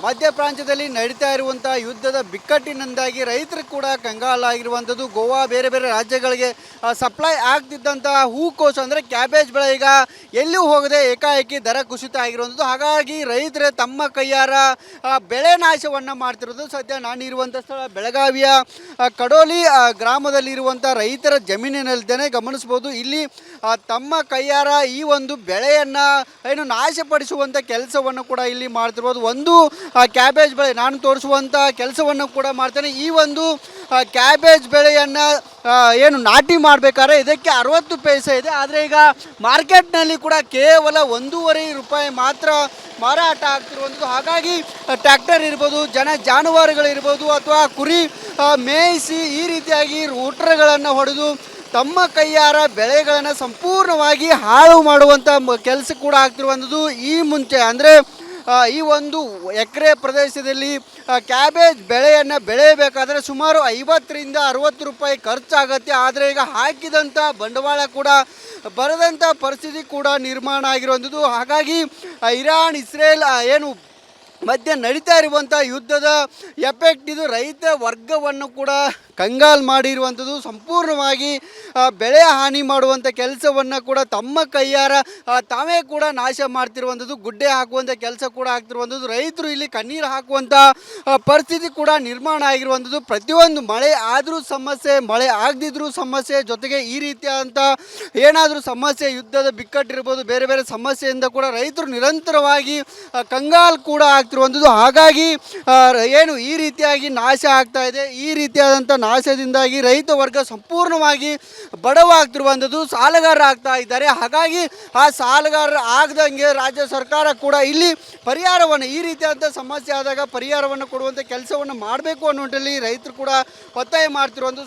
ಮಧ್ಯ ಪ್ರಾಂತ್ಯದಲ್ಲಿ ನಡೀತಾ ಇರುವಂಥ ಯುದ್ಧದ ಬಿಕ್ಕಟ್ಟಿನಿಂದಾಗಿ ರೈತರು ಕೂಡ ಕಂಗಾಲಾಗಿರುವಂಥದ್ದು. ಗೋವಾ ಬೇರೆ ಬೇರೆ ರಾಜ್ಯಗಳಿಗೆ ಸಪ್ಲೈ ಆಗ್ತಿದ್ದಂಥ ಹೂಕೋಸು ಅಂದರೆ ಕ್ಯಾಬೇಜ್ ಬೆಳೆ ಈಗ ಎಲ್ಲೂ ಹೋಗದೆ ಏಕಾಏಕಿ ದರ ಕುಸಿತ ಆಗಿರುವಂಥದ್ದು. ಹಾಗಾಗಿ ರೈತರೇ ತಮ್ಮ ಕೈಯಾರ ಬೆಳೆ ನಾಶವನ್ನು ಮಾಡ್ತಿರೋದು. ಸದ್ಯ ನಾನಿರುವಂಥ ಸ್ಥಳ ಬೆಳಗಾವಿಯ ಕಡೋಲಿ ಗ್ರಾಮದಲ್ಲಿರುವಂಥ ರೈತರ ಜಮೀನಿನಲ್ಲಿದ್ದೇನೆ. ಗಮನಿಸ್ಬೋದು, ಇಲ್ಲಿ ತಮ್ಮ ಕೈಯಾರ ಈ ಒಂದು ಬೆಳೆಯನ್ನು ಏನು ನಾಶಪಡಿಸುವಂಥ ಕೆಲಸವನ್ನು ಕೂಡ ಇಲ್ಲಿ ಮಾಡ್ತಿರ್ಬೋದು. ಒಂದು ಕ್ಯಾಬೇಜ್ ಬೆಳೆ ನಾನು ತೋರಿಸುವಂಥ ಕೆಲಸವನ್ನು ಕೂಡ ಮಾಡ್ತೇನೆ. ಈ ಒಂದು ಕ್ಯಾಬೇಜ್ ಬೆಳೆಯನ್ನು ಏನು ನಾಟಿ ಮಾಡಬೇಕಾದ್ರೆ ಇದಕ್ಕೆ 60 ಪೈಸೆ ಇದೆ. ಆದರೆ ಈಗ ಮಾರ್ಕೆಟ್ನಲ್ಲಿ ಕೂಡ ಕೇವಲ 1.5 ರೂಪಾಯಿ ಮಾತ್ರ ಮಾರಾಟ ಆಗ್ತಿರುವಂಥದ್ದು. ಹಾಗಾಗಿ ಟ್ರ್ಯಾಕ್ಟರ್ ಇರ್ಬೋದು, ಜಾನುವಾರುಗಳಿರ್ಬೋದು ಅಥವಾ ಕುರಿ ಮೇಯಿಸಿ ಈ ರೀತಿಯಾಗಿ ರೂಟ್ರ್ಗಳನ್ನು ಹೊಡೆದು ತಮ್ಮ ಕೈಯಾರ ಬೆಳೆಗಳನ್ನು ಸಂಪೂರ್ಣವಾಗಿ ಹಾಳು ಮಾಡುವಂಥ ಕೆಲಸ ಕೂಡ ಆಗ್ತಿರುವಂಥದ್ದು. ಈ ಮುಂಚೆ ಅಂದರೆ ಈ ಒಂದು ಎಕರೆ ಪ್ರದೇಶದಲ್ಲಿ ಕ್ಯಾಬೇಜ್ ಬೆಳೆಯನ್ನು ಬೆಳೆಯಬೇಕಾದ್ರೆ ಸುಮಾರು 50ರಿಂದ 60 ರೂಪಾಯಿ ಖರ್ಚಾಗತ್ತೆ. ಆದರೆ ಈಗ ಹಾಕಿದಂಥ ಬಂಡವಾಳ ಕೂಡ ಬರದಂಥ ಪರಿಸ್ಥಿತಿ ಕೂಡ ನಿರ್ಮಾಣ ಆಗಿರುವಂಥದ್ದು. ಹಾಗಾಗಿ ಇರಾನ್ ಇಸ್ರೇಲ್ ಏನು ಮಧ್ಯೆ ನಡೀತಾ ಇರುವಂಥ ಯುದ್ಧದ ಎಫೆಕ್ಟ್ ಇದು ರೈತ ವರ್ಗವನ್ನು ಕೂಡ ಕಂಗಾಲು ಮಾಡಿರುವಂಥದ್ದು. ಸಂಪೂರ್ಣವಾಗಿ ಬೆಳೆ ಹಾನಿ ಮಾಡುವಂಥ ಕೆಲಸವನ್ನು ಕೂಡ ತಮ್ಮ ಕೈಯಾರ ತಾವೇ ಕೂಡ ನಾಶ ಮಾಡ್ತಿರುವಂಥದ್ದು. ಗುಡ್ಡೆ ಹಾಕುವಂಥ ಕೆಲಸ ಕೂಡ ಆಗ್ತಿರುವಂಥದ್ದು. ರೈತರು ಇಲ್ಲಿ ಕಣ್ಣೀರು ಹಾಕುವಂಥ ಪರಿಸ್ಥಿತಿ ಕೂಡ ನಿರ್ಮಾಣ ಆಗಿರುವಂಥದ್ದು. ಪ್ರತಿಯೊಂದು ಮಳೆ ಆದರೂ ಸಮಸ್ಯೆ, ಮಳೆ ಆಗದಿದ್ರೂ ಸಮಸ್ಯೆ, ಜೊತೆಗೆ ಈ ರೀತಿಯಾದಂಥ ಏನಾದರೂ ಸಮಸ್ಯೆ, ಯುದ್ಧದ ಬಿಕ್ಕಟ್ಟಿರ್ಬೋದು, ಬೇರೆ ಬೇರೆ ಸಮಸ್ಯೆಯಿಂದ ಕೂಡ ರೈತರು ನಿರಂತರವಾಗಿ ಕಂಗಾಲು ಕೂಡ ಆಗ್ತಿರುವಂಥದ್ದು. ಹಾಗಾಗಿ ಏನು ಈ ರೀತಿಯಾಗಿ ನಾಶ ಆಗ್ತಾ ಇದೆ. ಈ ರೀತಿಯಾದಂಥ ನಾಶದಿಂದಾಗಿ ರೈತ ವರ್ಗ ಸಂಪೂರ್ಣವಾಗಿ ಬಡವಾಗ್ತಿರುವಂಥದ್ದು, ಸಾಲಗಾರ ಆಗ್ತಾ ಇದ್ದಾರೆ. ಹಾಗಾಗಿ ಆ ಸಾಲಗಾರ ಆಗದಂಗೆ ರಾಜ್ಯ ಸರ್ಕಾರ ಕೂಡ ಇಲ್ಲಿ ಪರಿಹಾರವನ್ನು, ಈ ರೀತಿಯಾದಂಥ ಸಮಸ್ಯೆ ಆದಾಗ ಪರಿಹಾರವನ್ನು ಕೊಡುವಂಥ ಕೆಲಸವನ್ನು ಮಾಡಬೇಕು ಅನ್ನುವಂಥಲ್ಲಿ ರೈತರು ಕೂಡ ಒತ್ತಾಯ ಮಾಡ್ತಿರುವಂಥದ್ದು.